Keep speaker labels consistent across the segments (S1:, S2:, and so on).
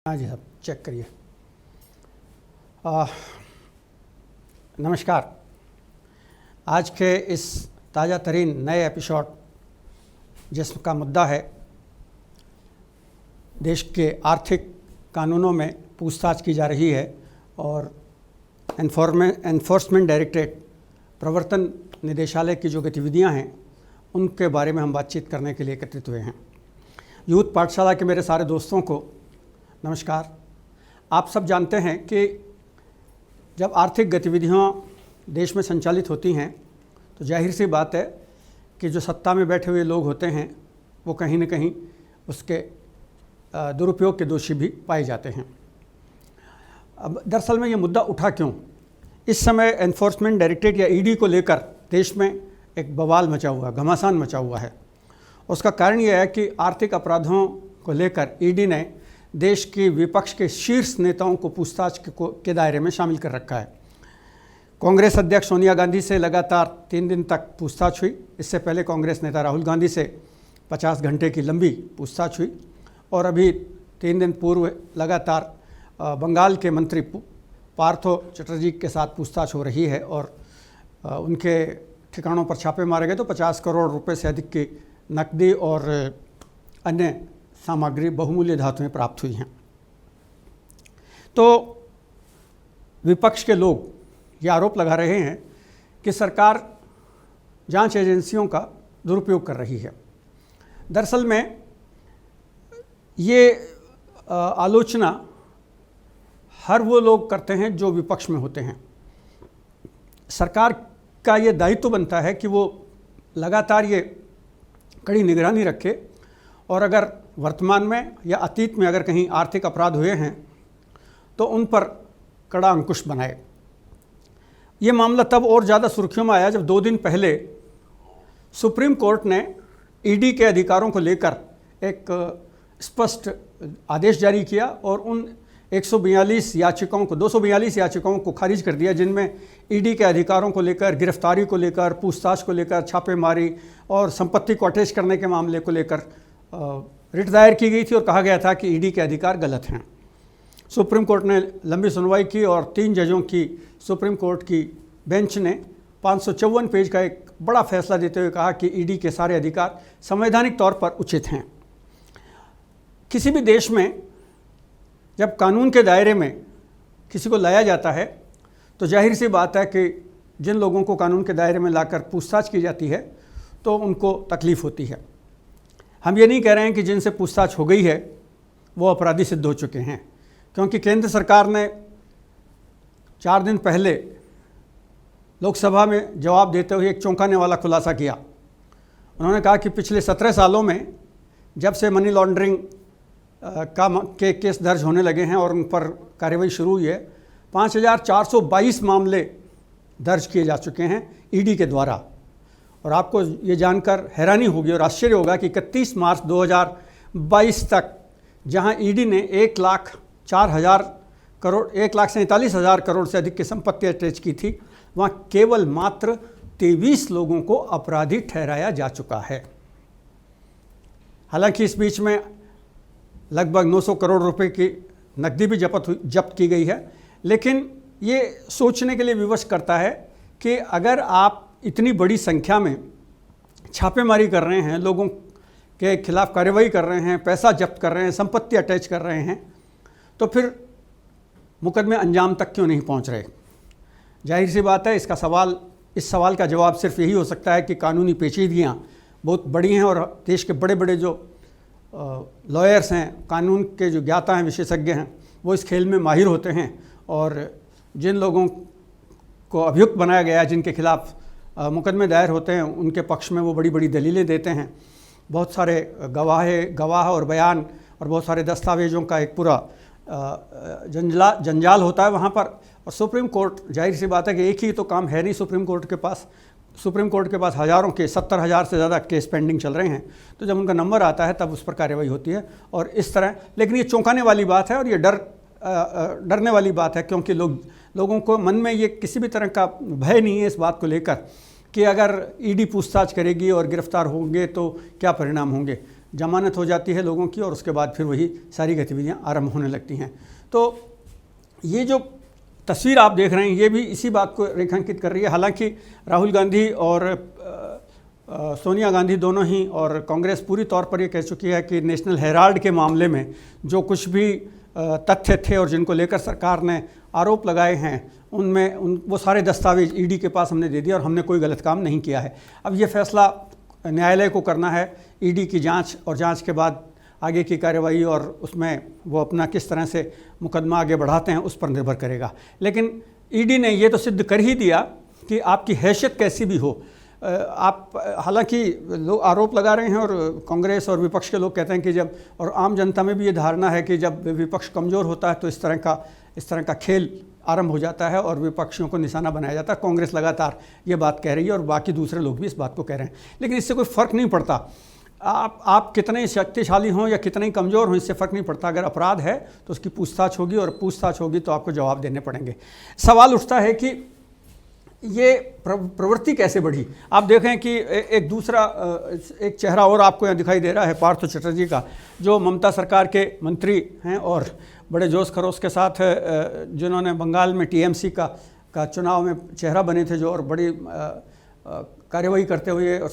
S1: हाँ जी साहब, चेक करिए। नमस्कार। आज के इस ताज़ा तरीन नए एपिसोड जिसका मुद्दा है देश के आर्थिक कानूनों में पूछताछ की जा रही है और एनफोर्समेंट डायरेक्टरेट प्रवर्तन निदेशालय की जो गतिविधियां हैं उनके बारे में हम बातचीत करने के लिए एकत्रित हुए हैं। यूथ पाठशाला के मेरे सारे दोस्तों को नमस्कार। आप सब जानते हैं कि जब आर्थिक गतिविधियां देश में संचालित होती हैं तो जाहिर सी बात है कि जो सत्ता में बैठे हुए लोग होते हैं वो कहीं न कहीं उसके दुरुपयोग के दोषी भी पाए जाते हैं। अब दरअसल में ये मुद्दा उठा क्यों? इस समय एनफोर्समेंट डायरेक्टरेट या ईडी को लेकर देश में एक बवाल मचा हुआ, घमासान मचा हुआ है। उसका कारण यह है कि आर्थिक अपराधों को लेकर ईडी ने देश के विपक्ष के शीर्ष नेताओं को पूछताछ के दायरे में शामिल कर रखा है। कांग्रेस अध्यक्ष सोनिया गांधी से लगातार 3 दिन तक पूछताछ हुई। इससे पहले कांग्रेस नेता राहुल गांधी से 50 घंटे की लंबी पूछताछ हुई और अभी 3 दिन पूर्व लगातार बंगाल के मंत्री पार्थो चटर्जी के साथ पूछताछ हो रही है और उनके ठिकानों पर छापे मारे गए तो 50 करोड़ रुपए से अधिक की नकदी और अन्य सामग्री बहुमूल्य धातुएं प्राप्त हुई हैं। तो विपक्ष के लोग ये आरोप लगा रहे हैं कि सरकार जांच एजेंसियों का दुरुपयोग कर रही है। दरअसल में ये आलोचना हर वो लोग करते हैं जो विपक्ष में होते हैं। सरकार का ये दायित्व बनता है कि वो लगातार ये कड़ी निगरानी रखे और अगर वर्तमान में या अतीत में अगर कहीं आर्थिक अपराध हुए हैं तो उन पर कड़ा अंकुश बनाए। ये मामला तब और ज़्यादा सुर्खियों में आया जब 2 दिन पहले सुप्रीम कोर्ट ने ईडी के अधिकारों को लेकर एक स्पष्ट आदेश जारी किया और उन 242 याचिकाओं को खारिज कर दिया जिनमें ईडी के अधिकारों को लेकर, गिरफ्तारी को लेकर, पूछताछ को लेकर, छापेमारी और संपत्ति को अटैच करने के मामले को लेकर रिट दायर की गई थी और कहा गया था कि ईडी के अधिकार गलत हैं। सुप्रीम कोर्ट ने लंबी सुनवाई की और 3 जजों की सुप्रीम कोर्ट की बेंच ने 554 पेज का एक बड़ा फैसला देते हुए कहा कि ईडी के सारे अधिकार संवैधानिक तौर पर उचित हैं। किसी भी देश में जब कानून के दायरे में किसी को लाया जाता है तो जाहिर सी बात है कि जिन लोगों को कानून के दायरे में लाकर पूछताछ की जाती है तो उनको तकलीफ़ होती है। हम ये नहीं कह रहे हैं कि जिनसे पूछताछ हो गई है वो अपराधी सिद्ध हो चुके हैं, क्योंकि केंद्र सरकार ने 4 दिन पहले लोकसभा में जवाब देते हुए एक चौंकाने वाला खुलासा किया। उन्होंने कहा कि पिछले 17 सालों में जब से मनी लॉन्ड्रिंग के केस दर्ज होने लगे हैं और उन पर कार्रवाई शुरू हुई है, 5422 मामले दर्ज किए जा चुके हैं ईडी के द्वारा। और आपको ये जानकर हैरानी होगी और आश्चर्य होगा कि 31 मार्च 2022 तक जहां ईडी ने 1,47,000 करोड़ से अधिक की संपत्ति अटैच की थी, वहां केवल मात्र 23 लोगों को अपराधी ठहराया जा चुका है। हालांकि इस बीच में लगभग 900 करोड़ रुपए की नकदी भी जब्त की गई है, लेकिन ये सोचने के लिए विवश करता है कि अगर आप इतनी बड़ी संख्या में छापेमारी कर रहे हैं, लोगों के खिलाफ कार्रवाई कर रहे हैं, पैसा जब्त कर रहे हैं, संपत्ति अटैच कर रहे हैं, तो फिर मुकदमे अंजाम तक क्यों नहीं पहुंच रहे? जाहिर सी बात है इस सवाल का जवाब सिर्फ यही हो सकता है कि कानूनी पेचीदगियां बहुत बड़ी हैं और देश के बड़े बड़े जो लॉयर्स हैं, कानून के जो ज्ञाता हैं, विशेषज्ञ हैं, वो इस खेल में माहिर होते हैं और जिन लोगों को अभियुक्त बनाया गया है, जिनके खिलाफ मुकदमे दायर होते हैं, उनके पक्ष में वो बड़ी बड़ी दलीलें देते हैं। बहुत सारे गवाह और बयान और बहुत सारे दस्तावेज़ों का एक पूरा जंजाल होता है वहाँ पर। और सुप्रीम कोर्ट, जाहिर सी बात है कि एक ही तो काम है नहीं सुप्रीम कोर्ट के पास। सुप्रीम कोर्ट के पास हज़ारों के 70,000 से ज़्यादा केस पेंडिंग चल रहे हैं, तो जब उनका नंबर आता है तब उस पर कार्रवाई होती है और इस तरह। लेकिन ये चौंकाने वाली बात है और ये डरने वाली बात है, क्योंकि लोगों को मन में ये किसी भी तरह का भय नहीं है इस बात को लेकर कि अगर ईडी पूछताछ करेगी और गिरफ्तार होंगे तो क्या परिणाम होंगे। जमानत हो जाती है लोगों की और उसके बाद फिर वही सारी गतिविधियां आरंभ होने लगती हैं। तो ये जो तस्वीर आप देख रहे हैं ये भी इसी बात को रेखांकित कर रही है। हालांकि राहुल गांधी और सोनिया गांधी दोनों ही और कांग्रेस पूरी तौर पर ये कह चुकी है कि नेशनल हेराल्ड के मामले में जो कुछ भी तथ्य थे और जिनको लेकर सरकार ने आरोप लगाए हैं उनमें वो सारे दस्तावेज ईडी के पास हमने दे दिया और हमने कोई गलत काम नहीं किया है। अब ये फैसला न्यायालय को करना है, ईडी की जांच और जांच के बाद आगे की कार्रवाई और उसमें वो अपना किस तरह से मुकदमा आगे बढ़ाते हैं उस पर निर्भर करेगा। लेकिन ईडी ने ये तो सिद्ध कर ही दिया कि आपकी हैसियत कैसी भी हो, आप हालांकि लोग आरोप लगा रहे हैं और कांग्रेस और विपक्ष के लोग कहते हैं कि जब, और आम जनता में भी ये धारणा है कि जब विपक्ष कमज़ोर होता है तो इस तरह का खेल आरंभ हो जाता है और विपक्षियों को निशाना बनाया जाता है। कांग्रेस लगातार ये बात कह रही है और बाकी दूसरे लोग भी इस बात को कह रहे हैं, लेकिन इससे कोई फ़र्क नहीं पड़ता। आप कितने शक्तिशाली हों या कितने कमज़ोर हों, इससे फ़र्क नहीं पड़ता। अगर अपराध है तो उसकी पूछताछ होगी और पूछताछ होगी तो आपको जवाब देने पड़ेंगे। सवाल उठता है कि ये प्रवृत्ति कैसे बढ़ी। आप देखें कि एक दूसरा एक चेहरा और आपको यहाँ दिखाई दे रहा है, पार्थ चटर्जी का, जो ममता सरकार के मंत्री हैं और बड़े जोश खरोश के साथ जिन्होंने बंगाल में टीएमसी का चुनाव में चेहरा बने थे, जो और बड़ी कार्रवाई करते हुए और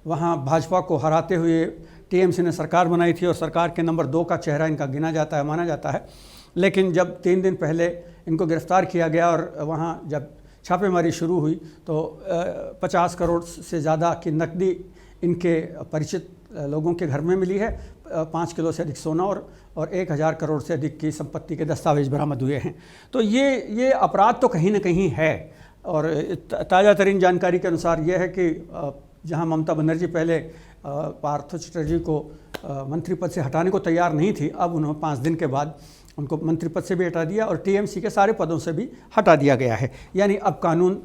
S1: वहाँ भाजपा को हराते हुए टीएमसी ने सरकार बनाई थी और सरकार के नंबर 2 का चेहरा इनका गिना जाता है, माना जाता है। लेकिन जब 3 दिन पहले इनको गिरफ्तार किया गया और वहाँ जब छापेमारी शुरू हुई तो 50 करोड़ से ज़्यादा की नकदी इनके परिचित लोगों के घर में मिली है, 5 किलो से अधिक सोना और 1000 करोड़ से अधिक की संपत्ति के दस्तावेज बरामद हुए हैं। तो ये अपराध तो कहीं ना कहीं है। और ताज़ा तरीन जानकारी के अनुसार यह है कि जहां ममता बनर्जी पहले पार्थ चटर्जी को मंत्री पद से हटाने को तैयार नहीं थी, अब उन्होंने 5 दिन के बाद उनको मंत्री पद से भी हटा दिया और टीएमसी के सारे पदों से भी हटा दिया गया है। यानी अब कानून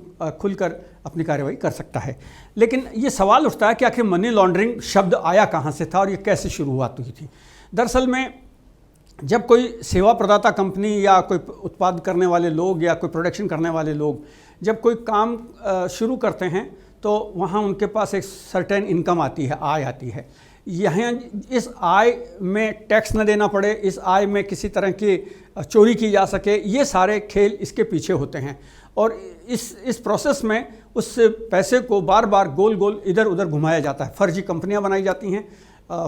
S1: खुलकर अपनी कार्रवाई कर सकता है। लेकिन ये सवाल उठता है कि आखिर मनी लॉन्ड्रिंग शब्द आया कहाँ से था और ये कैसे शुरुआत हुई थी। दरअसल में जब कोई सेवा प्रदाता कंपनी या कोई उत्पाद करने वाले लोग या कोई प्रोडक्शन करने वाले लोग जब कोई काम शुरू करते हैं तो वहाँ उनके पास एक सर्टेन इनकम आती है, आय आती है। यहाँ इस आय में टैक्स न देना पड़े, इस आय में किसी तरह की चोरी की जा सके, ये सारे खेल इसके पीछे होते हैं। और इस प्रोसेस में उस पैसे को बार बार गोल गोल इधर उधर घुमाया जाता है। फर्जी कंपनियां बनाई जाती हैं,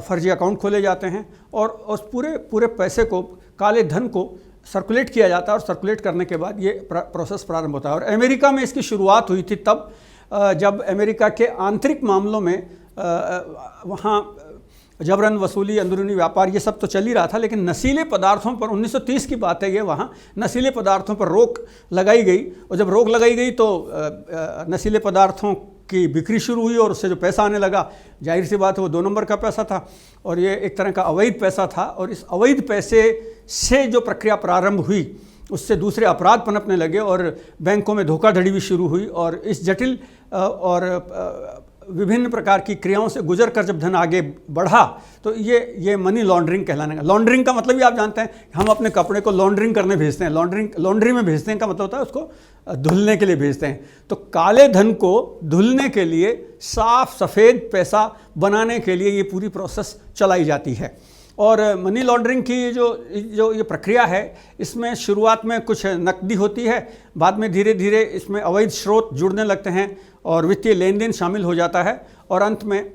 S1: फर्जी अकाउंट खोले जाते हैं और उस पूरे पैसे को, काले धन को सर्कुलेट किया जाता है और सर्कुलेट करने के बाद ये प्रोसेस प्रारंभ होता है। और अमेरिका में इसकी शुरुआत हुई थी तब जब अमेरिका के आंतरिक मामलों में वहाँ जबरन वसूली, अंदरूनी व्यापार, ये सब तो चल ही रहा था, लेकिन नशीले पदार्थों पर 1930 की बात है ये, वहाँ नशीले पदार्थों पर रोक लगाई गई। और जब रोक लगाई गई तो नशीले पदार्थों की बिक्री शुरू हुई और उससे जो पैसा आने लगा, जाहिर सी बात है वो 2 नंबर का पैसा था और ये एक तरह का अवैध पैसा था। और इस अवैध पैसे से जो प्रक्रिया प्रारंभ हुई उससे दूसरे अपराध पनपने लगे और बैंकों में धोखाधड़ी भी शुरू हुई। और इस जटिल और विभिन्न प्रकार की क्रियाओं से गुजर कर जब धन आगे बढ़ा तो ये मनी लॉन्ड्रिंग कहलाने का। लॉन्ड्रिंग का मतलब ही आप जानते हैं, हम अपने कपड़े को लॉन्ड्रिंग करने भेजते हैं। लॉन्ड्री में भेजते हैं का मतलब होता है उसको धुलने के लिए भेजते हैं। तो काले धन को धुलने के लिए, साफ सफ़ेद पैसा बनाने के लिए ये पूरी प्रोसेस चलाई जाती है। और मनी लॉन्ड्रिंग की जो ये प्रक्रिया है, इसमें शुरुआत में कुछ नकदी होती है, बाद में धीरे धीरे इसमें अवैध स्रोत जुड़ने लगते हैं और वित्तीय लेन देन शामिल हो जाता है और अंत में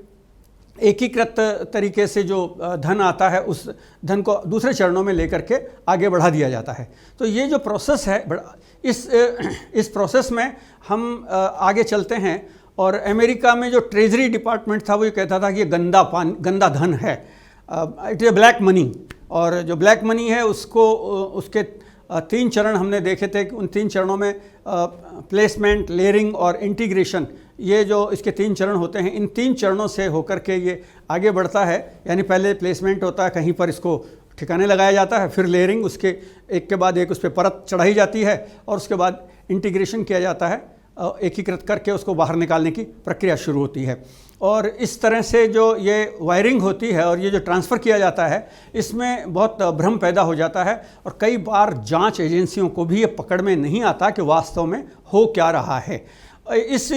S1: एकीकृत तरीके से जो धन आता है उस धन को दूसरे चरणों में लेकर के आगे बढ़ा दिया जाता है। तो ये जो प्रोसेस है, इस प्रोसेस में हम आगे चलते हैं। और अमेरिका में जो ट्रेजरी डिपार्टमेंट था वो ये कहता था कि ये गंदा धन है, इट इज़ ब्लैक मनी। और जो ब्लैक मनी है उसके 3 चरण हमने देखे थे कि उन 3 चरणों में प्लेसमेंट, लेयरिंग और इंटीग्रेशन, ये जो इसके 3 चरण होते हैं, इन 3 चरणों से होकर के ये आगे बढ़ता है। यानी पहले प्लेसमेंट होता है, कहीं पर इसको ठिकाने लगाया जाता है, फिर लेयरिंग, उसके एक के बाद एक उस पर परत चढ़ाई जाती है और उसके बाद इंटीग्रेशन किया जाता है, एकीकृत करके उसको बाहर निकालने की प्रक्रिया शुरू होती है। और इस तरह से जो ये वायरिंग होती है और ये जो ट्रांसफ़र किया जाता है, इसमें बहुत भ्रम पैदा हो जाता है और कई बार जांच एजेंसियों को भी ये पकड़ में नहीं आता कि वास्तव में हो क्या रहा है। इस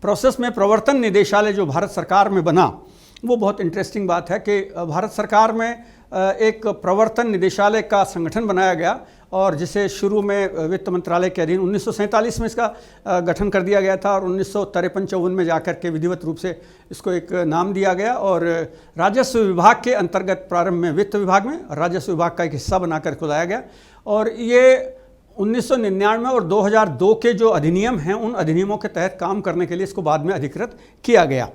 S1: प्रोसेस में प्रवर्तन निदेशालय जो भारत सरकार में बना वो बहुत इंटरेस्टिंग बात है कि भारत सरकार में एक प्रवर्तन निदेशालय का संगठन बनाया गया और जिसे शुरू में वित्त मंत्रालय के अधीन 1947 में इसका गठन कर दिया गया था और 1953-54 में जाकर के विधिवत रूप से इसको एक नाम दिया गया और राजस्व विभाग के अंतर्गत प्रारंभ में वित्त विभाग में राजस्व विभाग का एक हिस्सा बनाकर खुलाया गया और ये 1999 और 2002 के जो अधिनियम हैं उन अधिनियमों के तहत काम करने के लिए इसको बाद में अधिकृत किया गया।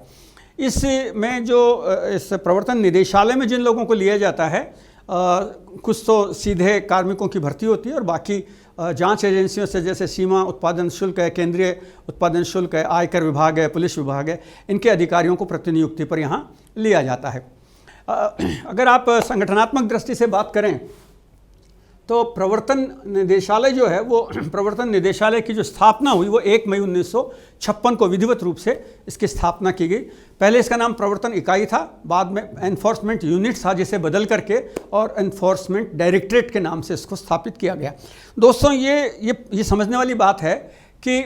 S1: इसमें जो इस प्रवर्तन निदेशालय में जिन लोगों को लिया जाता है कुछ तो सीधे कार्मिकों की भर्ती होती है और बाकी जांच एजेंसियों से जैसे सीमा उत्पादन शुल्क है, केंद्रीय उत्पादन शुल्क है, आयकर विभाग है, पुलिस विभाग है, इनके अधिकारियों को प्रतिनियुक्ति पर यहाँ लिया जाता है। अगर आप संगठनात्मक दृष्टि से बात करें तो प्रवर्तन निदेशालय जो है वो प्रवर्तन निदेशालय की जो स्थापना हुई वो 1 मई 1956 को विधिवत रूप से इसकी स्थापना की गई। पहले इसका नाम प्रवर्तन इकाई था, बाद में एनफोर्समेंट यूनिट था जिसे बदल करके और एनफोर्समेंट डायरेक्टरेट के नाम से इसको स्थापित किया गया। दोस्तों ये समझने वाली बात है कि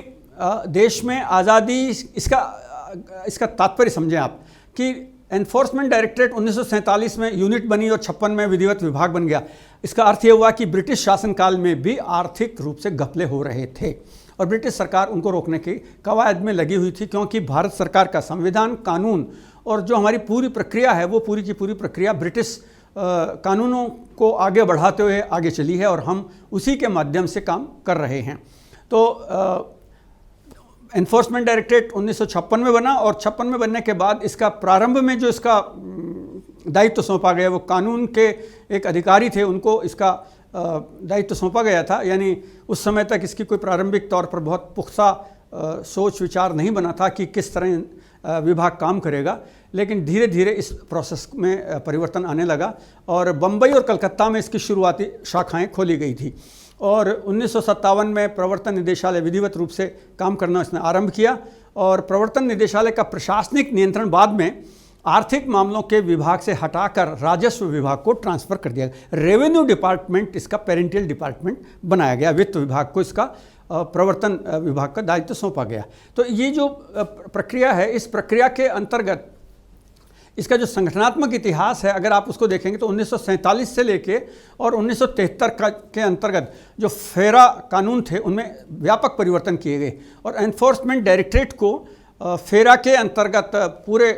S1: देश में आज़ादी इसका तात्पर्य समझें आप कि एनफोर्समेंट डायरेक्टरेट 1947 में यूनिट बनी और 56 में विधिवत विभाग बन गया। इसका अर्थ ये हुआ कि ब्रिटिश शासनकाल में भी आर्थिक रूप से घपले हो रहे थे और ब्रिटिश सरकार उनको रोकने की कवायद में लगी हुई थी, क्योंकि भारत सरकार का संविधान, कानून और जो हमारी पूरी प्रक्रिया है वो पूरी की पूरी प्रक्रिया ब्रिटिश कानूनों को आगे बढ़ाते हुए आगे चली है और हम उसी के माध्यम से काम कर रहे हैं। तो एनफोर्समेंट डायरेक्टरेट 1956 में बना और 56 में बनने के बाद इसका प्रारंभ में जो इसका दायित्व सौंपा गया वो कानून के एक अधिकारी थे, उनको इसका दायित्व सौंपा गया था। यानी उस समय तक इसकी कोई प्रारंभिक तौर पर बहुत पुख्ता सोच विचार नहीं बना था कि किस तरह विभाग काम करेगा, लेकिन धीरे धीरे इस प्रोसेस में परिवर्तन आने लगा और बम्बई और कलकत्ता में इसकी शुरुआती शाखाएं खोली गई थी और 1957 में प्रवर्तन निदेशालय विधिवत रूप से काम करना इसने आरंभ किया और प्रवर्तन निदेशालय का प्रशासनिक नियंत्रण बाद में आर्थिक मामलों के विभाग से हटाकर राजस्व विभाग को ट्रांसफ़र कर दिया गया। रेवेन्यू डिपार्टमेंट इसका पेरेंटियल डिपार्टमेंट बनाया गया, वित्त विभाग को इसका प्रवर्तन विभाग का दायित्व सौंपा गया। तो ये जो प्रक्रिया है, इस प्रक्रिया के अंतर्गत इसका जो संगठनात्मक इतिहास है अगर आप उसको देखेंगे तो 1947 से लेके और 1973 के अंतर्गत जो फेरा कानून थे उनमें व्यापक परिवर्तन किए गए और एनफोर्समेंट डायरेक्टरेट को फेरा के अंतर्गत पूरे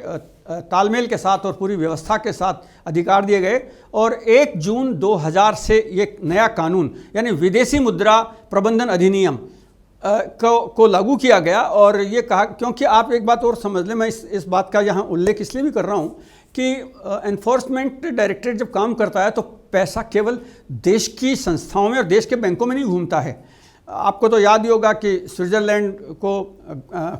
S1: तालमेल के साथ और पूरी व्यवस्था के साथ अधिकार दिए गए और 1 जून 2000 से ये नया कानून यानी विदेशी मुद्रा प्रबंधन अधिनियम को लागू किया गया। और ये कहा, क्योंकि आप एक बात और समझ लें, मैं इस बात का यहाँ उल्लेख इसलिए भी कर रहा हूँ कि एनफोर्समेंट डायरेक्टरेट जब काम करता है तो पैसा केवल देश की संस्थाओं में और देश के बैंकों में नहीं घूमता है। आपको तो याद ही होगा कि स्विट्ज़रलैंड को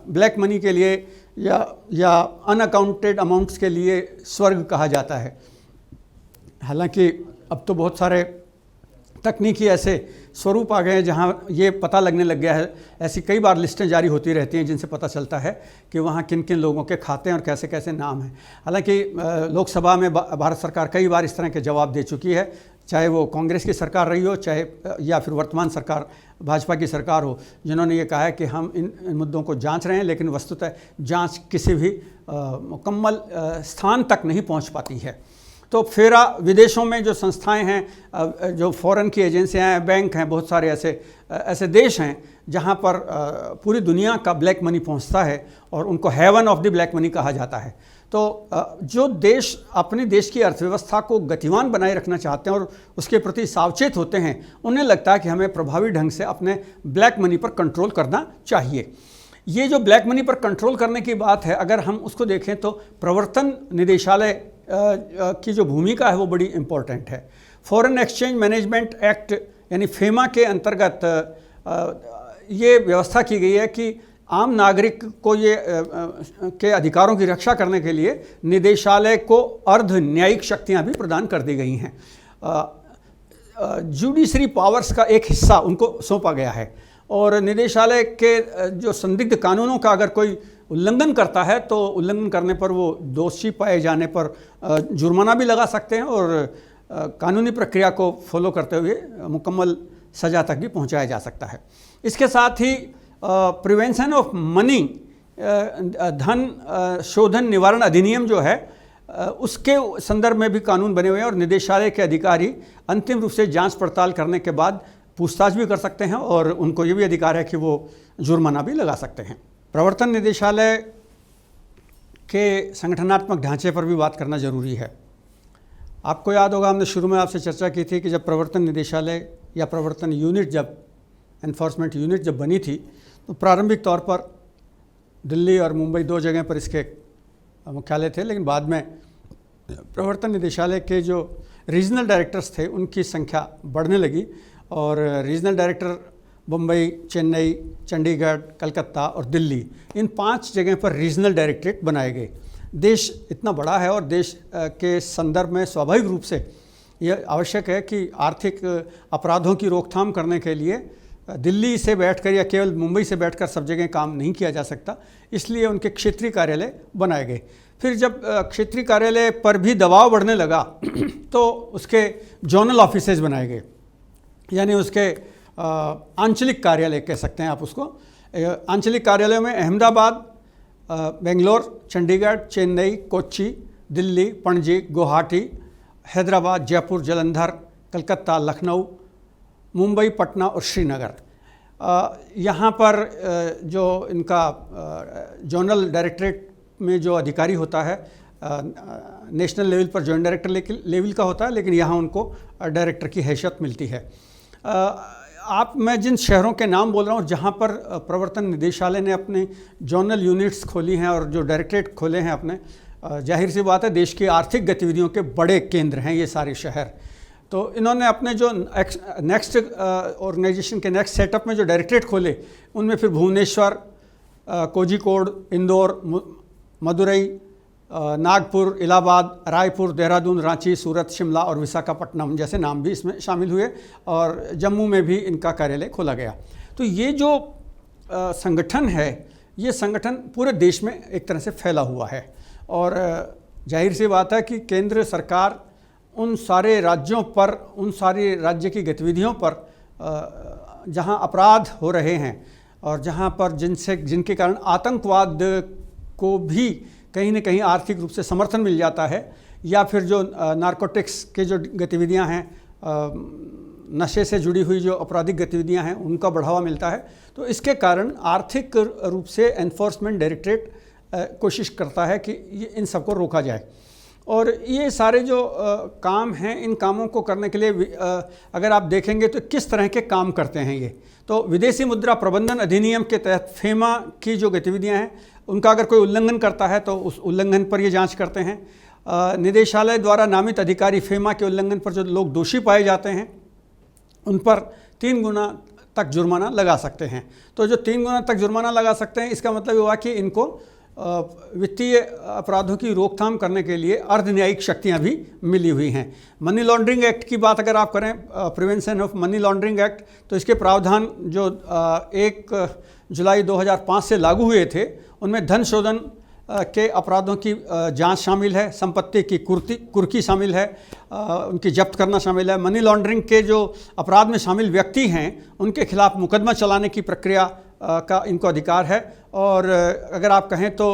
S1: ब्लैक मनी के लिए या अनअकाउंटेड अमाउंट्स के लिए स्वर्ग कहा जाता है। हालांकि अब तो बहुत सारे तकनीकी ऐसे स्वरूप आ गए हैं जहाँ ये पता लगने लग गया है, ऐसी कई बार लिस्टें जारी होती रहती हैं जिनसे पता चलता है कि वहाँ किन किन लोगों के खाते हैं और कैसे कैसे नाम हैं। हालांकि लोकसभा में भारत सरकार कई बार इस तरह के जवाब दे चुकी है, चाहे वो कांग्रेस की सरकार रही हो चाहे या फिर वर्तमान सरकार भाजपा की सरकार हो, जिन्होंने ये कहा है कि हम इन मुद्दों को जांच रहे हैं, लेकिन वस्तुतः जांच किसी भी मुकम्मल स्थान तक नहीं पहुंच पाती है। तो फेरा विदेशों में जो संस्थाएं हैं, जो फॉरेन की एजेंसियां हैं, बैंक हैं, बहुत सारे ऐसे देश हैं जहां पर पूरी दुनिया का ब्लैक मनी पहुंचता है और उनको heaven of the black money कहा जाता है। तो जो देश अपने देश की अर्थव्यवस्था को गतिवान बनाए रखना चाहते हैं और उसके प्रति सावचेत होते हैं, उन्हें लगता है कि हमें प्रभावी ढंग से अपने ब्लैक मनी पर कंट्रोल करना चाहिए। ये जो ब्लैक मनी पर कंट्रोल करने की बात है, अगर हम उसको देखें तो प्रवर्तन निदेशालय की जो भूमिका है वो बड़ी इम्पोर्टेंट है। फॉरेन एक्सचेंज मैनेजमेंट एक्ट यानी फेमा के अंतर्गत ये व्यवस्था की गई है कि आम नागरिक को ये के अधिकारों की रक्षा करने के लिए निदेशालय को अर्ध न्यायिक शक्तियाँ भी प्रदान कर दी गई हैं। जुडिशरी पावर्स का एक हिस्सा उनको सौंपा गया है और निदेशालय के जो संदिग्ध कानूनों का अगर कोई उल्लंघन करता है तो उल्लंघन करने पर वो दोषी पाए जाने पर जुर्माना भी लगा सकते हैं और कानूनी प्रक्रिया को फॉलो करते हुए मुकम्मल सज़ा तक भी पहुंचाया जा सकता है। इसके साथ ही प्रिवेंशन ऑफ मनी धन शोधन निवारण अधिनियम जो है उसके संदर्भ में भी कानून बने हुए हैं और निदेशालय के अधिकारी अंतिम रूप से जांच पड़ताल करने के बाद पूछताछ भी कर सकते हैं और उनको ये भी अधिकार है कि वो जुर्माना भी लगा सकते हैं। प्रवर्तन निदेशालय के संगठनात्मक ढांचे पर भी बात करना ज़रूरी है। आपको याद होगा, हमने शुरू में आपसे चर्चा की थी कि जब प्रवर्तन निदेशालय या प्रवर्तन यूनिट, जब एनफोर्समेंट यूनिट जब बनी थी, तो प्रारंभिक तौर पर दिल्ली और मुंबई 2 जगह पर इसके मुख्यालय थे, लेकिन बाद में प्रवर्तन निदेशालय के जो रीजनल डायरेक्टर्स थे उनकी संख्या बढ़ने लगी और रीजनल डायरेक्टर मुंबई, चेन्नई, चंडीगढ़, कलकत्ता और दिल्ली, इन 5 जगह पर रीजनल डायरेक्टरेट बनाए गए। देश इतना बड़ा है और देश के संदर्भ में स्वाभाविक रूप से यह आवश्यक है कि आर्थिक अपराधों की रोकथाम करने के लिए दिल्ली से बैठकर या केवल मुंबई से बैठकर सब जगह काम नहीं किया जा सकता, इसलिए उनके क्षेत्रीय कार्यालय बनाए गए। फिर जब क्षेत्रीय कार्यालय पर भी दबाव बढ़ने लगा तो उसके जोनल ऑफिसेज बनाए गए, यानी उसके आंचलिक कार्यालय कह सकते हैं आप उसको। आंचलिक कार्यालयों में अहमदाबाद, बेंगलोर, चंडीगढ़, चेन्नई, कोच्चि, दिल्ली, पणजी, गुवाहाटी, हैदराबाद, जयपुर, जालंधर, कलकत्ता, लखनऊ, मुंबई, पटना और श्रीनगर। यहाँ पर जो इनका जोनल डायरेक्टरेट में जो अधिकारी होता है नेशनल लेवल पर जॉइंट डायरेक्टर लेवल का होता है, लेकिन यहाँ उनको डायरेक्टर की हैसियत मिलती है। मैं जिन शहरों के नाम बोल रहा हूँ जहाँ पर प्रवर्तन निदेशालय ने अपने जोनल यूनिट्स खोली हैं और जो डायरेक्टरेट खोले हैं अपने, जाहिर सी बात है देश की आर्थिक गतिविधियों के बड़े केंद्र हैं ये सारे शहर। तो इन्होंने अपने जो नेक्स्ट ऑर्गेनाइजेशन के नेक्स्ट सेटअप में जो डायरेक्टरेट खोले, उनमें फिर भुवनेश्वर, कोझिकोड, इंदौर, मदुरई, नागपुर, इलाहाबाद, रायपुर, देहरादून, रांची, सूरत, शिमला और विशाखापट्टनम जैसे नाम भी इसमें शामिल हुए और जम्मू में भी इनका कार्यालय खोला गया। तो ये जो संगठन है, ये संगठन पूरे देश में एक तरह से फैला हुआ है और जाहिर सी बात है कि केंद्र सरकार उन सारे राज्यों पर, उन सारी राज्य की गतिविधियों पर जहां अपराध हो रहे हैं और जहां पर जिनके कारण आतंकवाद को भी कहीं न कहीं आर्थिक रूप से समर्थन मिल जाता है, या फिर जो नारकोटिक्स के जो गतिविधियां हैं, नशे से जुड़ी हुई जो आपराधिक गतिविधियां हैं, उनका बढ़ावा मिलता है। तो इसके कारण आर्थिक रूप से एनफोर्समेंट डायरेक्टरेट कोशिश करता है कि इन सबको रोका जाए। और ये सारे जो काम हैं, इन कामों को करने के लिए अगर आप देखेंगे तो किस तरह के काम करते हैं ये, तो विदेशी मुद्रा प्रबंधन अधिनियम के तहत फेमा की जो गतिविधियां हैं उनका अगर कोई उल्लंघन करता है तो उस उल्लंघन पर ये जांच करते हैं। निदेशालय द्वारा नामित अधिकारी फेमा के उल्लंघन पर जो लोग दोषी पाए जाते हैं उन पर 3 गुना तक जुर्माना लगा सकते हैं। तो जो 3 गुना तक जुर्माना लगा सकते हैं, इसका मतलब हुआ कि इनको वित्तीय अपराधों की रोकथाम करने के लिए अर्धन्यायिक शक्तियां भी मिली हुई हैं। मनी लॉन्ड्रिंग एक्ट की बात अगर आप करें, prevention of money laundering act, तो इसके प्रावधान जो 1 जुलाई 2005 से लागू हुए थे, उनमें धन शोधन के अपराधों की जांच शामिल है, संपत्ति की कुर्की शामिल है, उनकी जब्त करना शामिल है। मनी लॉन्ड्रिंग के जो अपराध में शामिल व्यक्ति हैं उनके खिलाफ मुकदमा चलाने की प्रक्रिया का इनको अधिकार है। और अगर आप कहें तो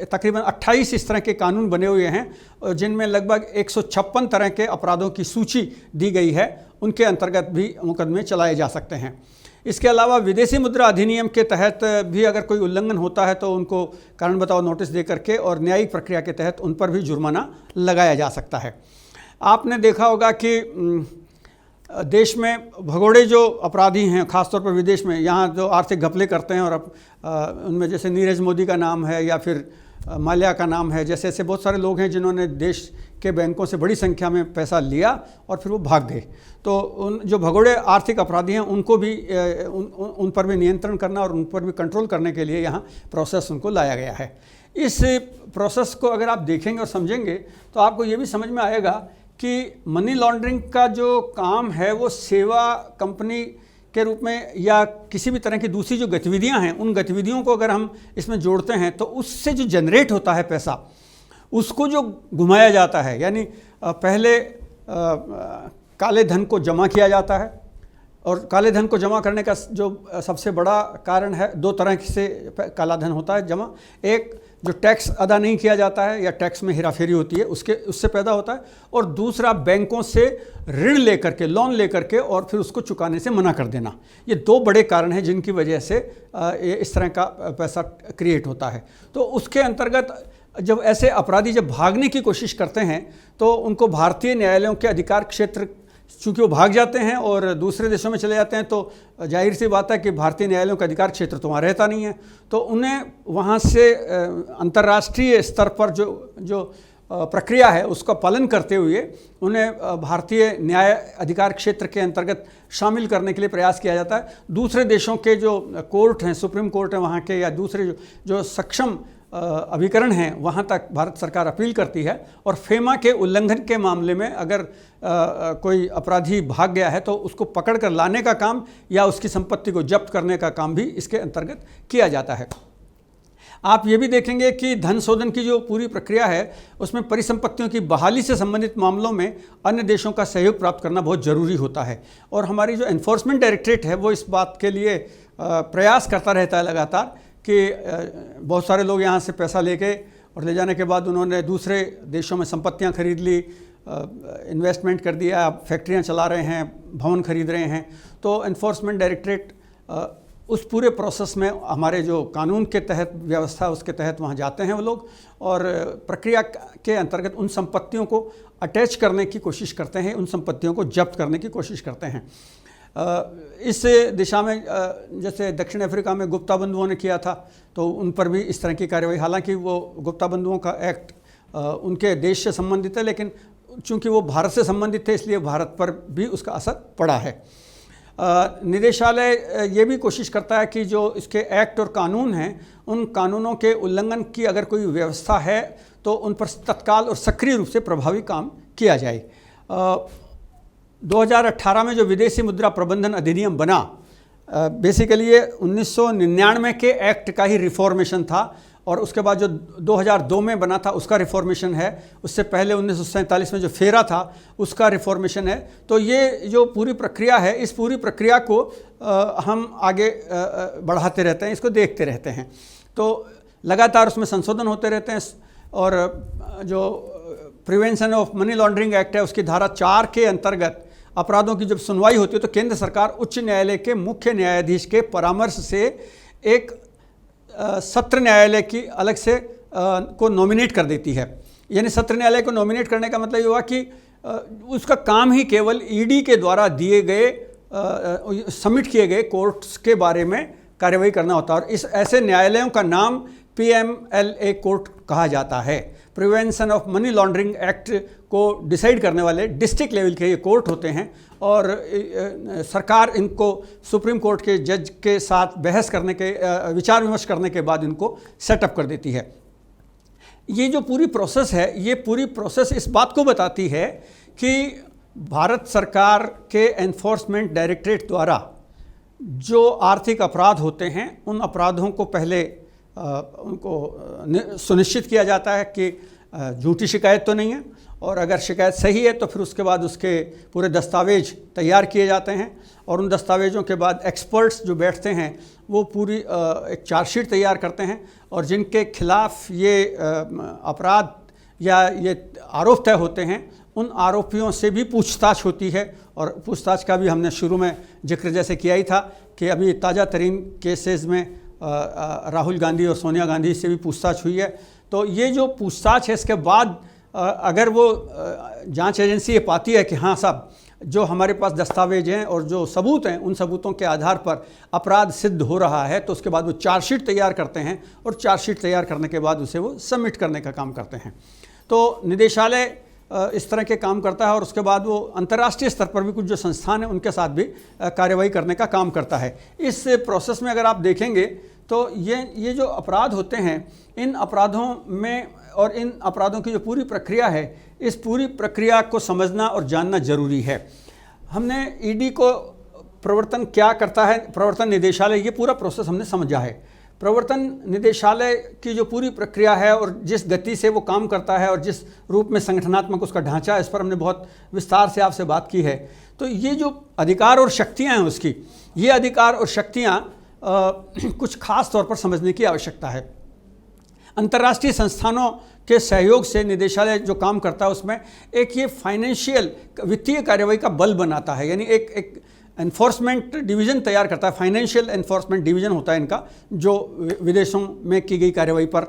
S1: तकरीबन 28 इस तरह के कानून बने हुए हैं जिनमें लगभग 156 तरह के अपराधों की सूची दी गई है, उनके अंतर्गत भी मुकदमे चलाए जा सकते हैं। इसके अलावा विदेशी मुद्रा अधिनियम के तहत भी अगर कोई उल्लंघन होता है तो उनको कारण बताओ नोटिस दे करके और न्यायिक प्रक्रिया के तहत उन पर भी जुर्माना लगाया जा सकता है। आपने देखा होगा कि देश में भगोड़े जो अपराधी हैं, ख़ासतौर पर विदेश में, यहाँ जो आर्थिक घपले करते हैं, और अब उनमें जैसे नीरज मोदी का नाम है या फिर माल्या का नाम है, जैसे ऐसे बहुत सारे लोग हैं जिन्होंने देश के बैंकों से बड़ी संख्या में पैसा लिया और फिर वो भाग गए। तो उन जो भगोड़े आर्थिक अपराधी हैं उनको भी उन पर भी नियंत्रण करना और उन पर भी कंट्रोल करने के लिए यहाँ प्रोसेस उनको लाया गया है। इस प्रोसेस को अगर आप देखेंगे और समझेंगे तो आपको ये भी समझ में आएगा कि मनी लॉन्ड्रिंग का जो काम है वो सेवा कंपनी के रूप में या किसी भी तरह की दूसरी जो गतिविधियां हैं, उन गतिविधियों को अगर हम इसमें जोड़ते हैं तो उससे जो जनरेट होता है पैसा, उसको जो घुमाया जाता है, यानी पहले काले धन को जमा किया जाता है, और काले धन को जमा करने का जो सबसे बड़ा कारण है, दो तरह से काला धन होता है जमा। एक जो टैक्स अदा नहीं किया जाता है या टैक्स में हेराफेरी होती है उससे पैदा होता है, और दूसरा बैंकों से ऋण लेकर के, लोन लेकर के और फिर उसको चुकाने से मना कर देना। ये दो बड़े कारण हैं जिनकी वजह से इस तरह का पैसा क्रिएट होता है। तो उसके अंतर्गत जब ऐसे अपराधी जब भागने की कोशिश करते हैं तो उनको भारतीय न्यायालयों के अधिकार क्षेत्र, चूँकि वो भाग जाते हैं और दूसरे देशों में चले जाते हैं, तो जाहिर सी बात है कि भारतीय न्यायालयों का अधिकार क्षेत्र तो वहाँ रहता नहीं है, तो उन्हें वहाँ से अंतर्राष्ट्रीय स्तर पर जो प्रक्रिया है उसका पालन करते हुए उन्हें भारतीय न्याय अधिकार क्षेत्र के अंतर्गत शामिल करने के लिए प्रयास किया जाता है। दूसरे देशों के जो कोर्ट हैं, सुप्रीम कोर्ट हैं वहाँ के, या दूसरे जो सक्षम अभिकरण हैं, वहाँ तक भारत सरकार अपील करती है, और फेमा के उल्लंघन के मामले में अगर कोई अपराधी भाग गया है तो उसको पकड़ कर लाने का काम या उसकी संपत्ति को जब्त करने का काम भी इसके अंतर्गत किया जाता है। आप ये भी देखेंगे कि धन शोधन की जो पूरी प्रक्रिया है उसमें परिसंपत्तियों की बहाली से संबंधित मामलों में अन्य देशों का सहयोग प्राप्त करना बहुत ज़रूरी होता है, और हमारी जो एनफोर्समेंट डायरेक्टरेट है वो इस बात के लिए प्रयास करता रहता है लगातार कि बहुत सारे लोग यहाँ से पैसा लेके और ले जाने के बाद उन्होंने दूसरे देशों में संपत्तियाँ खरीद ली, इन्वेस्टमेंट कर दिया, फैक्ट्रियाँ चला रहे हैं, भवन खरीद रहे हैं। तो एनफोर्समेंट डायरेक्टरेट उस पूरे प्रोसेस में हमारे जो कानून के तहत व्यवस्था उसके तहत वहाँ जाते हैं वो लोग, और प्रक्रिया के अंतर्गत उन संपत्तियों को अटैच करने की कोशिश करते हैं, उन संपत्तियों को जब्त करने की कोशिश करते हैं। इस दिशा में जैसे दक्षिण अफ्रीका में गुप्ता बंधुओं ने किया था, तो उन पर भी इस तरह की कार्रवाई, हालांकि वो गुप्ता बंधुओं का एक्ट उनके देश से संबंधित है, लेकिन चूंकि वो भारत से संबंधित थे इसलिए भारत पर भी उसका असर पड़ा है। निदेशालय ये भी कोशिश करता है कि जो इसके एक्ट और कानून हैं उन कानूनों के उल्लंघन की अगर कोई व्यवस्था है तो उन पर तत्काल और सक्रिय रूप से प्रभावी काम किया जाए। 2018 में जो विदेशी मुद्रा प्रबंधन अधिनियम बना, बेसिकली ये 1999 के एक्ट का ही रिफॉर्मेशन था, और उसके बाद जो 2002 में बना था उसका रिफॉर्मेशन है, उससे पहले 1947 में जो फेरा था उसका रिफॉर्मेशन है। तो ये जो पूरी प्रक्रिया है, इस पूरी प्रक्रिया को हम आगे बढ़ाते रहते हैं, इसको देखते रहते हैं, तो लगातार उसमें संशोधन होते रहते हैं। और जो prevention of money laundering act है उसकी धारा 4 के अंतर्गत अपराधों की जब सुनवाई होती है तो केंद्र सरकार उच्च न्यायालय के मुख्य न्यायाधीश के परामर्श से एक सत्र न्यायालय की अलग से को नॉमिनेट कर देती है। यानी सत्र न्यायालय को नॉमिनेट करने का मतलब ये हुआ कि उसका काम ही केवल ईडी के द्वारा दिए गए सबमिट किए गए कोर्ट्स के बारे में कार्रवाई करना होता है, और इस ऐसे न्यायालयों का नाम PMLA कोर्ट कहा जाता है। Prevention of money laundering act को डिसाइड करने वाले डिस्ट्रिक्ट लेवल के ये कोर्ट होते हैं, और सरकार इनको सुप्रीम कोर्ट के जज के साथ बहस करने के, विचार विमर्श करने के बाद इनको सेटअप कर देती है। ये जो पूरी प्रोसेस है, ये पूरी प्रोसेस इस बात को बताती है कि भारत सरकार के एनफोर्समेंट डायरेक्टरेट द्वारा जो आर्थिक अपराध होते हैं उन अपराधों को पहले उनको सुनिश्चित किया जाता है कि झूठी शिकायत तो नहीं है, और अगर शिकायत सही है तो फिर उसके बाद उसके पूरे दस्तावेज तैयार किए जाते हैं, और उन दस्तावेज़ों के बाद एक्सपर्ट्स जो बैठते हैं वो पूरी एक चार्जशीट तैयार करते हैं, और जिनके खिलाफ ये अपराध या ये आरोप तय होते हैं उन आरोपियों से भी पूछताछ होती है। और पूछताछ का भी हमने शुरू में जिक्र जैसे किया ही था कि अभी ताज़ा तरीन केसेस में राहुल गांधी और सोनिया गांधी से भी पूछताछ हुई है। तो ये जो पूछताछ है इसके बाद अगर वो जांच एजेंसी ये पाती है कि हाँ साहब जो हमारे पास दस्तावेज हैं और जो सबूत हैं उन सबूतों के आधार पर अपराध सिद्ध हो रहा है, तो उसके बाद वो चार्जशीट तैयार करते हैं, और चार्जशीट तैयार करने के बाद उसे वो सबमिट करने का काम करते हैं। तो निदेशालय इस तरह के काम करता है, और उसके बाद वो अंतर्राष्ट्रीय स्तर पर भी कुछ जो संस्थान हैं उनके साथ भी कार्रवाई करने का काम करता है। इस प्रोसेस में अगर आप देखेंगे तो ये जो अपराध होते हैं, इन अपराधों में और इन अपराधों की जो पूरी प्रक्रिया है, इस पूरी प्रक्रिया को समझना और जानना जरूरी है। हमने ईडी को प्रवर्तन क्या करता है, प्रवर्तन निदेशालय, ये पूरा प्रोसेस हमने समझा है। प्रवर्तन निदेशालय की जो पूरी प्रक्रिया है और जिस गति से वो काम करता है और जिस रूप में संगठनात्मक उसका ढांचा है, इस पर हमने बहुत विस्तार से आपसे बात की है। तो ये जो अधिकार और शक्तियां हैं उसकी, ये अधिकार और शक्तियां कुछ खास तौर पर समझने की आवश्यकता है। अंतर्राष्ट्रीय संस्थानों के सहयोग से निदेशालय जो काम करता है उसमें एक ये फाइनेंशियल वित्तीय कार्यवाही का बल बनाता है, यानी एक एनफोर्समेंट डिवीज़न तैयार करता है। फाइनेंशियल एनफोर्समेंट डिवीज़न होता है इनका, जो विदेशों में की गई कार्यवाही पर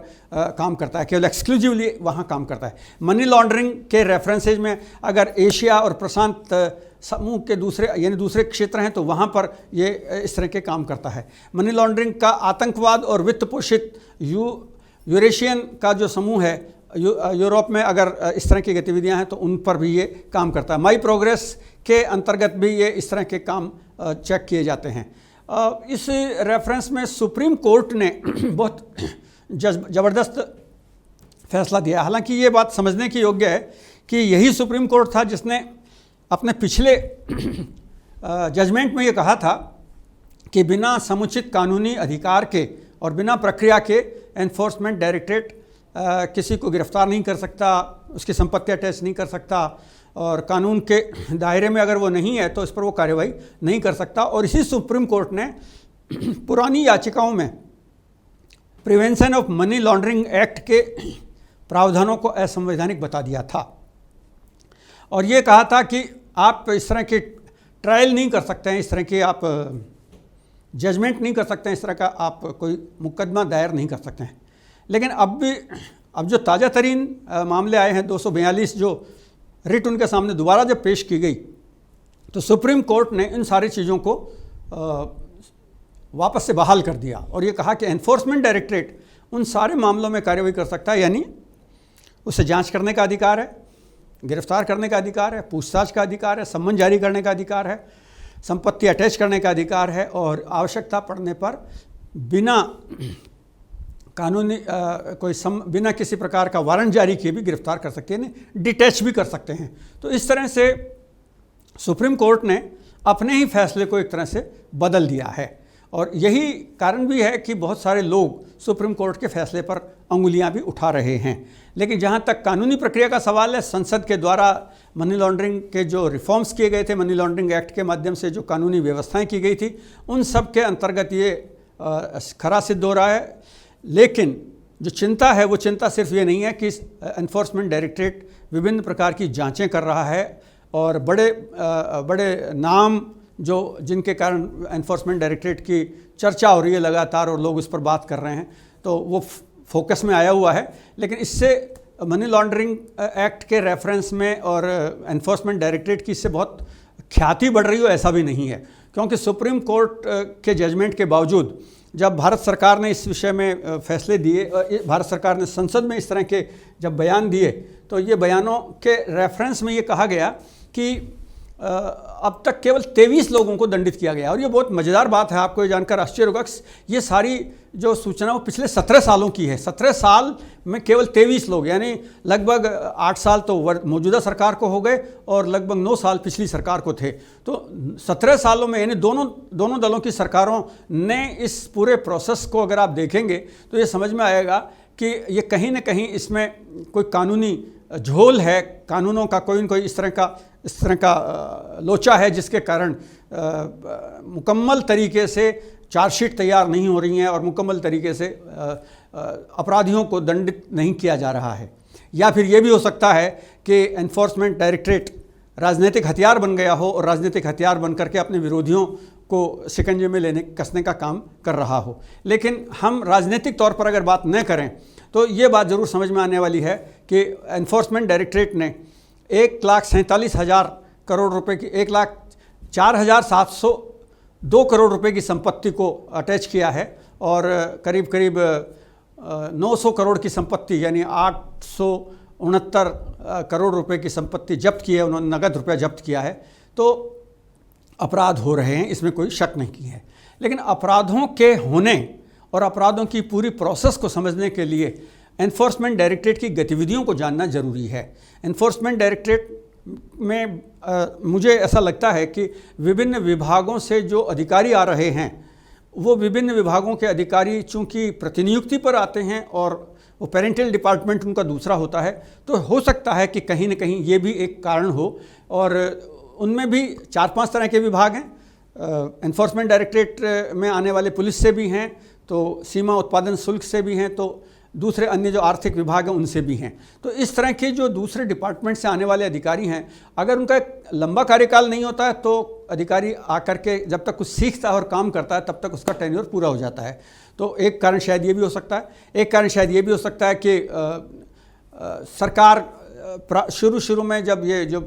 S1: काम करता है, केवल एक्सक्लूसिवली वहाँ काम करता है। मनी लॉन्ड्रिंग के रेफरेंसेज में अगर एशिया और प्रशांत समूह के दूसरे क्षेत्र हैं तो वहाँ पर ये इस तरह के काम करता है। मनी लॉन्ड्रिंग का आतंकवाद और वित्त पोषित यूरेशियन का जो समूह है, यूरोप में अगर इस तरह की गतिविधियां हैं तो उन पर भी ये काम करता है। माई प्रोग्रेस के अंतर्गत भी ये इस तरह के काम चेक किए जाते हैं। इस रेफरेंस में सुप्रीम कोर्ट ने बहुत ज़बरदस्त फैसला दिया। हालांकि ये बात समझने की योग्य है कि यही सुप्रीम कोर्ट था जिसने अपने पिछले जजमेंट में ये कहा था कि बिना समुचित कानूनी अधिकार के और बिना प्रक्रिया के एनफोर्समेंट डायरेक्टरेट किसी को गिरफ्तार नहीं कर सकता, उसकी संपत्ति अटैच नहीं कर सकता, और कानून के दायरे में अगर वो नहीं है तो इस पर वो कार्रवाई नहीं कर सकता। और इसी सुप्रीम कोर्ट ने पुरानी याचिकाओं में prevention of money laundering act के प्रावधानों को असंवैधानिक बता दिया था और ये कहा था कि आप इस तरह के ट्रायल नहीं कर सकते हैं, इस तरह के आप जजमेंट नहीं कर सकते हैं, इस तरह का आप कोई मुकदमा दायर नहीं कर सकते हैं। लेकिन अब जो ताज़ा तरीन मामले आए हैं 242 जो रिट उनके सामने दोबारा जब पेश की गई तो सुप्रीम कोर्ट ने इन सारी चीज़ों को वापस से बहाल कर दिया और ये कहा कि एनफोर्समेंट डायरेक्टरेट उन सारे मामलों में कार्रवाई कर सकता है, यानी उसे जांच करने का अधिकार है, गिरफ्तार करने का अधिकार है, पूछताछ का अधिकार है, सम्मन जारी करने का अधिकार है, संपत्ति अटैच करने का अधिकार है और आवश्यकता पड़ने पर बिना कानूनी बिना किसी प्रकार का वारंट जारी किए भी गिरफ्तार कर सकते हैं, डिटैच भी कर सकते हैं। तो इस तरह से सुप्रीम कोर्ट ने अपने ही फैसले को एक तरह से बदल दिया है और यही कारण भी है कि बहुत सारे लोग सुप्रीम कोर्ट के फैसले पर अंगुलियां भी उठा रहे हैं। लेकिन जहां तक कानूनी प्रक्रिया का सवाल है, संसद के द्वारा मनी लॉन्ड्रिंग के जो रिफॉर्म्स किए गए थे, मनी लॉन्ड्रिंग एक्ट के माध्यम से जो कानूनी व्यवस्थाएं की गई थी, उन सब के अंतर्गत ये खरा सिद्ध हो रहा है। लेकिन जो चिंता है वो चिंता सिर्फ ये नहीं है कि एनफोर्समेंट डायरेक्टरेट विभिन्न प्रकार की जांचें कर रहा है और बड़े नाम जो जिनके कारण एनफोर्समेंट डायरेक्टरेट की चर्चा हो रही है लगातार और लोग उस पर बात कर रहे हैं, तो वो फोकस में आया हुआ है। लेकिन इससे मनी लॉन्ड्रिंग एक्ट के रेफरेंस में और एनफोर्समेंट डायरेक्टरेट की इससे बहुत ख्याति बढ़ रही हो ऐसा भी नहीं है, क्योंकि सुप्रीम कोर्ट के जजमेंट के बावजूद जब भारत सरकार ने इस विषय में फैसले दिए, भारत सरकार ने संसद में इस तरह के जब बयान दिए, तो ये बयानों के रेफरेंस में ये कहा गया कि अब तक केवल 23 लोगों को दंडित किया गया। और ये बहुत मज़ेदार बात है, आपको ये जानकर आश्चर्य होगा कि ये सारी जो सूचना वो पिछले 17 सालों की है। 17 साल में केवल 23 लोग, यानी लगभग 8 साल तो मौजूदा सरकार को हो गए और लगभग 9 साल पिछली सरकार को थे। तो 17 सालों में यानी दोनों दलों की सरकारों ने इस पूरे प्रोसेस को अगर आप देखेंगे तो ये समझ में आएगा कि ये कहीं ना कहीं इसमें कोई कानूनी झोल है, कानूनों का कोई न कोई इस तरह का लोचा है जिसके कारण मुकम्मल तरीके से चार्जशीट तैयार नहीं हो रही हैं और मुकम्मल तरीके से अपराधियों को दंडित नहीं किया जा रहा है। या फिर ये भी हो सकता है कि एनफोर्समेंट डायरेक्टरेट राजनीतिक हथियार बन गया हो और राजनीतिक हथियार बन करके अपने विरोधियों को शिकंजे में कसने का काम कर रहा हो। लेकिन हम राजनीतिक तौर पर अगर बात न करें तो ये बात ज़रूर समझ में आने वाली है कि एनफोर्समेंट डायरेक्टरेट ने 1,47,000 करोड़ रुपए की 1,04,702 करोड़ रुपए की संपत्ति को अटैच किया है और करीब 900 करोड़ की संपत्ति यानी 869 करोड़ रुपए की संपत्ति जब्त की है, उन्होंने नगद रुपया जब्त किया है। तो अपराध हो रहे हैं, इसमें कोई शक नहीं है। लेकिन अपराधों के होने और अपराधों की पूरी प्रोसेस को समझने के लिए एनफोर्समेंट डायरेक्टरेट की गतिविधियों को जानना जरूरी है। एनफोर्समेंट डायरेक्टरेट में मुझे ऐसा लगता है कि विभिन्न विभागों से जो अधिकारी आ रहे हैं वो विभिन्न विभागों के अधिकारी चूंकि प्रतिनियुक्ति पर आते हैं और वो पेरेंटल डिपार्टमेंट उनका दूसरा होता है, तो हो सकता है कि कहीं ना कहीं ये भी एक कारण हो। और उनमें भी 4-5 तरह के विभाग हैं। एनफोर्समेंट डायरेक्टरेट में आने वाले पुलिस से भी हैं, तो सीमा उत्पादन शुल्क से भी हैं, तो दूसरे अन्य जो आर्थिक विभाग हैं उनसे भी हैं। तो इस तरह के जो दूसरे डिपार्टमेंट से आने वाले अधिकारी हैं, अगर उनका एक लंबा कार्यकाल नहीं होता है तो अधिकारी आकर के जब तक कुछ सीखता है और काम करता है तब तक उसका टेन्योर पूरा हो जाता है। तो एक कारण शायद ये भी हो सकता है। एक कारण शायद ये भी हो सकता है कि सरकार शुरू में जब ये जो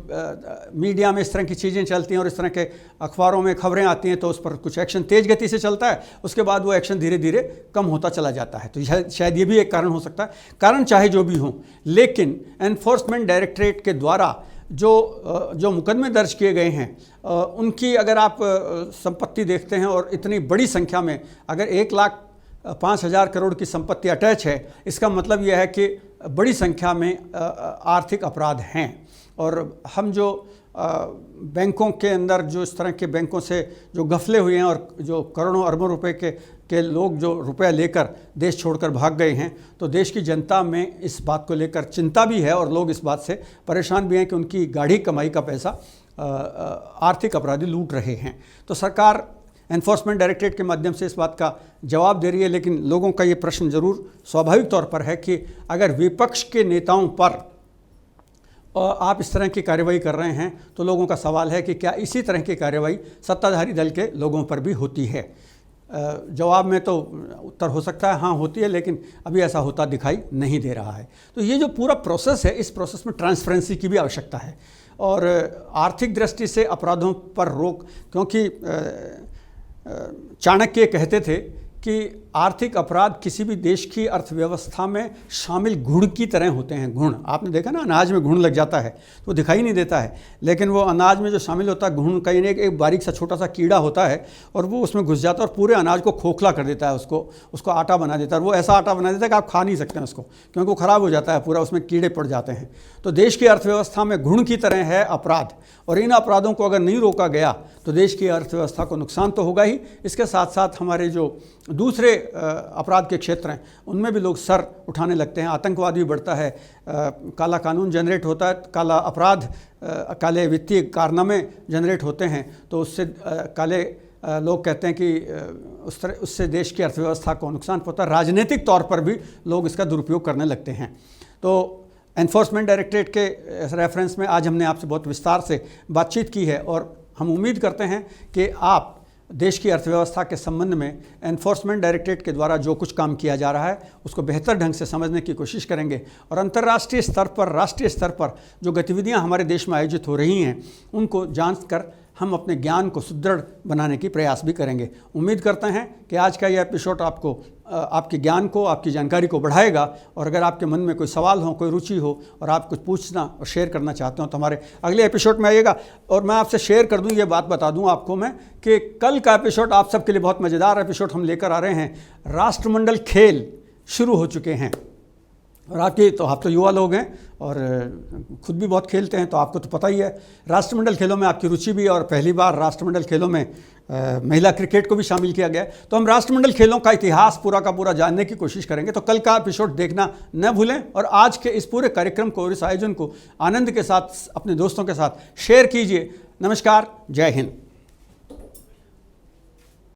S1: मीडिया में इस तरह की चीज़ें चलती हैं और इस तरह के अखबारों में खबरें आती हैं तो उस पर कुछ एक्शन तेज़ गति से चलता है, उसके बाद वो एक्शन धीरे धीरे कम होता चला जाता है। तो शायद ये भी एक कारण हो सकता है। कारण चाहे जो भी हो, लेकिन एनफोर्समेंट डायरेक्टरेट के द्वारा जो मुकदमे दर्ज किए गए हैं उनकी अगर आप संपत्ति देखते हैं और इतनी बड़ी संख्या में, अगर 1,05,000 करोड़ की संपत्ति अटैच है, इसका मतलब यह है कि बड़ी संख्या में आर्थिक अपराध हैं। और हम जो बैंकों के अंदर जो इस तरह के बैंकों से जो गफले हुए हैं और जो करोड़ों अरबों रुपए के लोग जो रुपया लेकर देश छोड़कर भाग गए हैं, तो देश की जनता में इस बात को लेकर चिंता भी है और लोग इस बात से परेशान भी हैं कि उनकी गाढ़ी कमाई का पैसा आर्थिक अपराधी लूट रहे हैं। तो सरकार एनफोर्समेंट डायरेक्टरेट के माध्यम से इस बात का जवाब दे रही है, लेकिन लोगों का ये प्रश्न जरूर स्वाभाविक तौर पर है कि अगर विपक्ष के नेताओं पर आप इस तरह की कार्रवाई कर रहे हैं तो लोगों का सवाल है कि क्या इसी तरह की कार्रवाई सत्ताधारी दल के लोगों पर भी होती है। जवाब में तो उत्तर हो सकता है हाँ होती है, लेकिन अभी ऐसा होता दिखाई नहीं दे रहा है। तो ये जो पूरा प्रोसेस है, इस प्रोसेस में ट्रांसपेरेंसी की भी आवश्यकता है और आर्थिक दृष्टि से अपराधों पर रोक, क्योंकि चाणक्य कहते थे कि आर्थिक अपराध किसी भी देश की अर्थव्यवस्था में शामिल गुण की तरह होते हैं। गुण आपने देखा ना, अनाज में गुण लग जाता है तो दिखाई नहीं देता है, लेकिन वो अनाज में जो शामिल होता है गुण का एक बारीक सा छोटा सा कीड़ा होता है और वो उसमें घुस जाता है और पूरे अनाज को खोखला कर देता है, उसको आटा बना देता है। और वो ऐसा आटा बना देता है कि आप खा नहीं सकते हैं उसको, क्योंकि वो ख़राब हो जाता है पूरा, उसमें कीड़े पड़ जाते हैं। तो देश की अर्थव्यवस्था में गुण की तरह है अपराध, और इन अपराधों को अगर नहीं रोका गया तो देश की अर्थव्यवस्था को नुकसान तो होगा ही, इसके साथ साथ हमारे जो दूसरे अपराध के क्षेत्र हैं उनमें भी लोग सर उठाने लगते हैं। आतंकवाद भी बढ़ता है, काला कानून जनरेट होता है, काला अपराध, काले वित्तीय कारनामे जनरेट होते हैं, तो उससे काले लोग कहते हैं कि उससे देश की अर्थव्यवस्था को नुकसान पहुंचता है। राजनीतिक तौर पर भी लोग इसका दुरुपयोग करने लगते हैं। तो एनफोर्समेंट डायरेक्टरेट के रेफरेंस में आज हमने आपसे बहुत विस्तार से बातचीत की है और हम उम्मीद करते हैं कि आप देश की अर्थव्यवस्था के संबंध में एनफोर्समेंट डायरेक्टरेट के द्वारा जो कुछ काम किया जा रहा है उसको बेहतर ढंग से समझने की कोशिश करेंगे और अंतर्राष्ट्रीय स्तर पर, राष्ट्रीय स्तर पर जो गतिविधियां हमारे देश में आयोजित हो रही हैं उनको जांच कर हम अपने ज्ञान को सुदृढ़ बनाने की प्रयास भी करेंगे। उम्मीद करते हैं कि आज का यह एपिसोड आपको आपके ज्ञान को, आपकी जानकारी को बढ़ाएगा। और अगर आपके मन में कोई सवाल हो, कोई रुचि हो और आप कुछ पूछना और शेयर करना चाहते हो तो हमारे अगले एपिसोड में आइएगा। और मैं आपसे शेयर कर दूं, ये बात बता दूं आपको मैं कि कल का एपिसोड आप सबके लिए बहुत मज़ेदार एपिसोड हम लेकर आ रहे हैं। राष्ट्रमंडल खेल शुरू हो चुके हैं और आप तो युवा लोग हैं और खुद भी बहुत खेलते हैं, तो आपको तो पता ही है। राष्ट्रमंडल खेलों में आपकी रुचि भी, और पहली बार राष्ट्रमंडल खेलों में महिला क्रिकेट को भी शामिल किया गया है। तो हम राष्ट्रमंडल खेलों का इतिहास पूरा का पूरा जानने की कोशिश करेंगे। तो कल का एपिसोड देखना न भूलें और आज के इस पूरे कार्यक्रम को और इस आयोजन को आनंद के साथ अपने दोस्तों के साथ शेयर कीजिए। नमस्कार, जय हिंद।